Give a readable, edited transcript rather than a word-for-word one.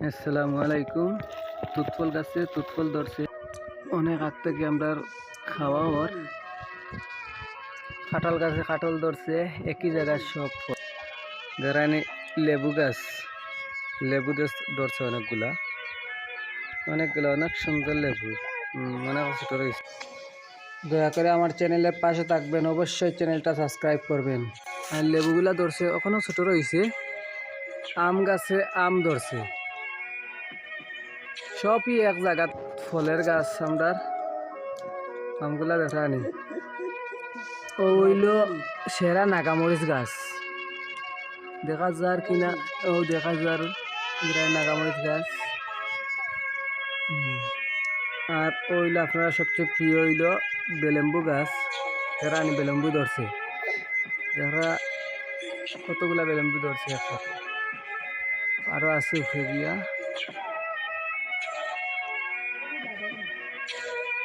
আসসালামু আলাইকুম। তুতফল গাছে তুতফল ধরছে অনেক আগ থেকে আমরা খাওয়া ওর। কাঁঠাল গাছে কাঁঠাল ধরছে একই জায়গায় সব ফল। গেরানি লেবু গাছ ধরছে অনেকগুলা অনেক সুন্দর লেবু। অনেক ছোট রয়েছে। দয়া করে আমার চ্যানেলের পাশে থাকবেন, অবশ্যই চ্যানেলটা সাবস্ক্রাইব করবেন। আর লেবুগুলা ধরছে এখনো ছোট রয়েছে। আম গাছে আম ধরছে, সবই এক জায়গা ফলের গাছ। আমরা আমগুলা দেখা নি ও হইল সেরা নাগামরিচ গাছ, দেখা যার কিনা ও দেখা যার নাগামরিচ গাছ। আর ওইল আপনারা সবচেয়ে প্রিয় হইল বেলেম্বু গাছ। রানী বেলেম্বু ধরছে, দেখা কতগুলা বেলেম্বু ধরছে একসাথে। আরো আছে ফেরিয়া।